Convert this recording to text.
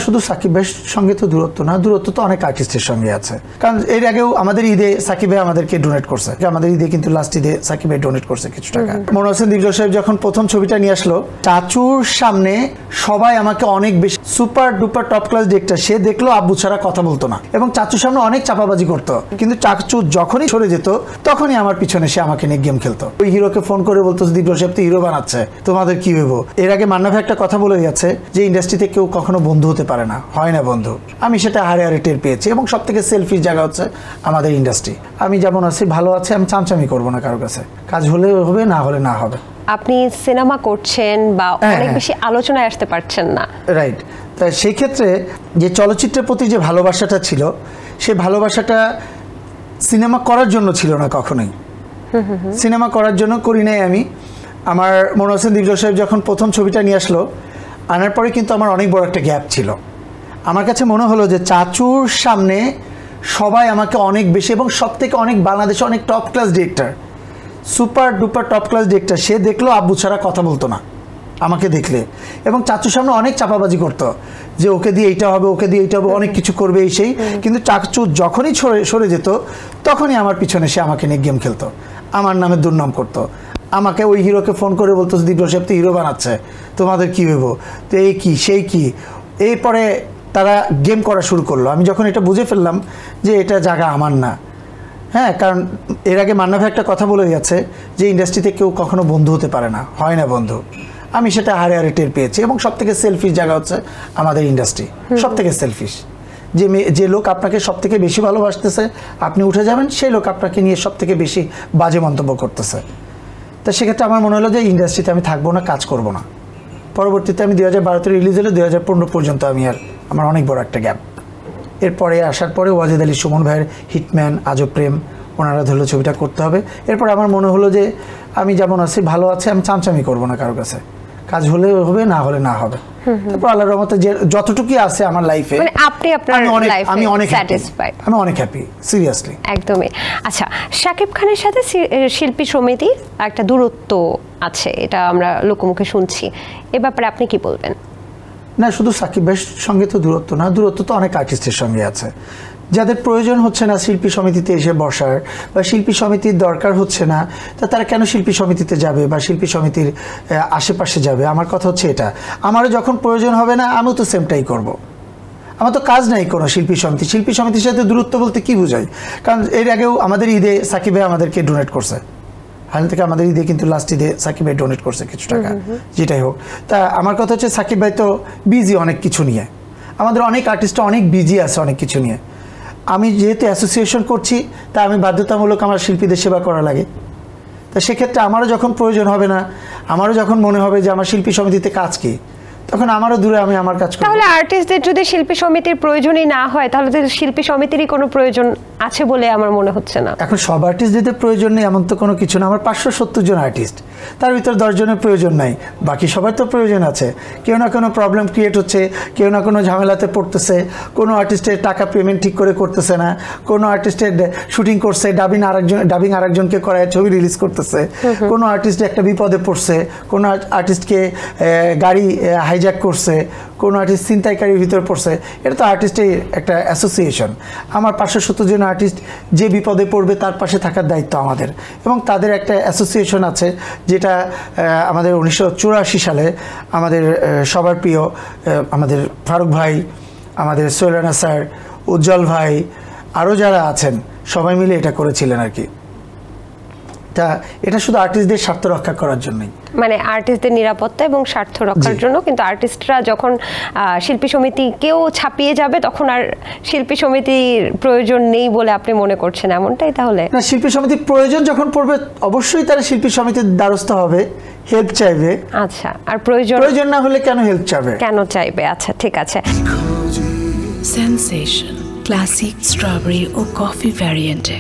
শুধু সাকিব ভাইয়ের সঙ্গে তো দূরত্ব না, দূরত্ব তো অনেক আর্টিস্টের সঙ্গে আছে। কারণ এর আগেও আমাদের ঈদে সাকিব ভাই আমাদেরকে ডোনেট করছে, আমাদের ঈদে কিন্তু লাস্ট ঈদে সাকিব ভাই ডোনেট করছে কিছু টাকা। মনোয়ার হোসেন দীপজল সাহেব যখন প্রথম ছবিটা নিয়ে আসলো, চাচুর সামনে সবাই আমাকে অনেক বেশি super duper top class director, সে দেখলো আব্বু ছাড়া কথা বলতো না এবং চাচুর সামনে অনেক চাপাবাজি করতো, কিন্তু চাচু যখনই সরে যেত তখনই আমার পিছনে সে আমাকে নিয়ে গেম খেলতো। ওই হিরোকে ফোন করে বলতো দীপজল সাহেব তো হিরো বানাচ্ছে, তোমাদের কি হইব। এর আগে মান্না ভাই একটা কথা বলে গেছে যে ইন্ডাস্ট্রিতে কেউ কখনো বন্ধু হতে পারে না, হয় না বন্ধু। আমি সেটা হারে হারে টের পেয়েছি এবং সব থেকে সেলফিশ জায়গা হচ্ছে আমাদের ইন্ডাস্ট্রি। আমি যেমন আছি ভালো আছি, আমি চামচামি করবো না কারোর কাছে, কাজ হলে হবে না হলে না হবে। আপনি সিনেমা করছেন বা অনেক বেশি আলোচনায় আসতে পারছেন না, রাইট। তাই সেই ক্ষেত্রে যে চলচ্চিত্রের প্রতি যে ভালোবাসাটা ছিল, সেই ভালোবাসাটা সিনেমা করার জন্য ছিল না কখনোই। সিনেমা করার জন্য করি নাই আমি। আমার মনোয়ার হোসেন দীপজল সাহেব যখন প্রথম ছবিটা নিয়ে আসলো, আনার পরে কিন্তু আমার অনেক বড় একটা গ্যাপ ছিল। আমার কাছে মনে হলো যে চাচুর সামনে সবাই আমাকে অনেক বেশি এবং সব থেকে অনেক বাংলাদেশে অনেক top class director, super duper top class director, সে দেখলো আব্বু ছাড়া কথা বলতো না আমাকে দেখলে, এবং চাচুর সামনে অনেক চাপাবাজি করতো যে ওকে দিয়ে এইটা হবে, ওকে দিয়ে এইটা হবে, অনেক কিছু করবে এই সেই। কিন্তু চাচু যখনই সরে যেত তখনই আমার পিছনে সে আমাকে নিয়ে গেম খেলতো, আমার নামে দুর্নাম করতো। আমাকে ওই হিরোকে ফোন করে বলতো দীপজল সাহেব তো হিরো বানাচ্ছে, তোমাদের কী হইব, তো এই কী সেই কী। এরপরে তারা গেম করা শুরু করলো। আমি যখন এটা বুঝে ফেললাম যে এটা জায়গা আমার না, হ্যাঁ, কারণ এর আগে মান্না ভাই একটা কথা বলে গেছে যে ইন্ডাস্ট্রিতে কেউ কখনো বন্ধু হতে পারে না, হয় না বন্ধু। আমি সেটা হারে হারে টের পেয়েছি এবং সব থেকে সেলফিশ জায়গা হচ্ছে আমাদের ইন্ডাস্ট্রি, সব থেকে সেলফিশ। যে লোক আপনাকে সব থেকে বেশি ভালোবাসতেছে, আপনি উঠে যাবেন, সেই লোক আপনাকে নিয়ে সব থেকে বেশি বাজে মন্তব্য করতেছে। তো সেক্ষেত্রে আমার মনে হলো যে ইন্ডাস্ট্রিতে আমি থাকবো না, কাজ করব না। পরবর্তীতে আমি 2012-তে রিলিজ হলে 2015 পর্যন্ত আমার অনেক বড় একটা গ্যাপ। এরপরে আসার পরে ওয়াজেদ আলী সুমন ভাইয়ের হিটম্যান, আজব প্রেম, ওনারা ধরলো ছবিটা করতে হবে। এরপর আমার মনে হলো যে আমি যেমন আছি ভালো আছি, আমি চামচামি করবো না কারোর কাছে, কাজ হলে হবে না হলে না হবে। তারপর আল্লাহর রহমতে যে যতটুকু আছে আমার লাইফে, আমি অনেক হ্যাপি, সিরিয়াসলি একদমই। আচ্ছা, শাকিব খানের সাথে শিল্পী সমিতির একটা দূরত্ব আছে, এটা আমরা লোকমুখে শুনছি, এ ব্যাপারে আপনি কি বলবেন? না, শুধু সাকিব ভাইয়ের সঙ্গে তো দূরত্ব না, দূরত্ব তো অনেক আর্টিস্টের সঙ্গে আছে। যাদের প্রয়োজন হচ্ছে না শিল্পী সমিতিতে এসে বসার বা শিল্পী সমিতির দরকার হচ্ছে না, তা তারা কেন শিল্পী সমিতিতে যাবে বা শিল্পী সমিতির আশেপাশে যাবে? আমার কথা হচ্ছে এটা, আমারও যখন প্রয়োজন হবে না আমিও তো সেমটাই করব। আমার তো কাজ নাই কোনো শিল্পী সমিতির সাথে দূরত্ব বলতে কি বোঝায়? কারণ এর আগেও আমাদের ঈদে সাকিব ভাই আমাদেরকে ডোনেট করছে, হাল থেকে আমাদের ঈদে কিন্তু লাস্ট ঈদে সাকিব ভাই ডোনেট করছে কিছু টাকা, যেটাই হোক। তা আমার কথা হচ্ছে সাকিব ভাই তো বিজি অনেক কিছু নিয়ে, আমাদের অনেক আর্টিস্ট অনেক বিজি আছে অনেক কিছু নিয়ে। আমি যেহেতু অ্যাসোসিয়েশন করছি, তা আমি বাধ্যতামূলক আমার শিল্পীদের সেবা করা লাগে। তা সেক্ষেত্রে আমারও যখন প্রয়োজন হবে না, আমারও যখন মনে হবে যে আমার শিল্পী সমিতিতে কাজ কি, তখন আমারও দূরে আমি আমার কাজ করি। তাহলে আর্টিস্টদের যদি শিল্পী সমিতির প্রয়োজনই না হয়, তাহলে তো শিল্পী সমিতিরই কোনো প্রয়োজন আছে বলে আমার মনে হচ্ছে না। এখন সব আর্টিস্টদের প্রয়োজন নেই এমন তো কোনো কিছু না। আমার 570 জন আর্টিস্ট, তার ভিতর 10 জনের প্রয়োজন নাই, বাকি সবার তো প্রয়োজন আছে। কেউ না কোনো প্রবলেম ক্রিয়েট হচ্ছে, কেউ না কোনো ঝামেলাতে পড়তেছে, কোনো আর্টিস্টের টাকা পেমেন্ট ঠিক করে করতেছে না, কোনো আর্টিস্টের শুটিং করছে, ডাবিং আরেকজনকে করায় ছবি রিলিজ করতেছে, কোনো আর্টিস্ট একটা বিপদে পড়ছে, কোনো আর্টিস্টকে গাড়ি হাইজ্যাক করছে, কোনো আর্টিস্ট ছিনতাইকারীর ভিতরে পড়ছে। এটা তো আর্টিস্টের একটা অ্যাসোসিয়েশন। আমার 570 জন আর্টিস্ট যে বিপদে পড়বে তার পাশে থাকার দায়িত্ব আমাদের, এবং তাদের একটা অ্যাসোসিয়েশন আছে যেটা আমাদের 1984 সালে আমাদের সবার প্রিয় আমাদের ফারুক ভাই, আমাদের সোহেল রানা স্যার, উজ্জ্বল ভাই, আরও যারা আছেন সবাই মিলে এটা করেছিলেন আর কি। তা এটা শুধু আর্টিস্টদের স্বার্থ রক্ষা করার জন্যই, মানে আর্টিস্টদের নিরাপত্তা এবং স্বার্থ রক্ষার জন্য। কিন্তু আর্টিস্টরা যখন শিল্পী সমিতি কেউ ছাপিয়ে যাবে, তখন আর শিল্পী সমিতির প্রয়োজন নেই বলে আপনি মনে করছেন, এমনটাই? তাহলে না, শিল্পী সমিতির প্রয়োজন যখন পড়বে অবশ্যই তারা শিল্পী সমিতির দ্বারস্থ হবে, হেল্প চাইবে। আচ্ছা, আর প্রয়োজন না হলে কেন হেল্প চাইবে? কেন চাইবে? আচ্ছা, ঠিক আছে। সেনসেশন ক্লাসিক স্ট্রবেরি ও কফি ভ্যারিয়েন্টে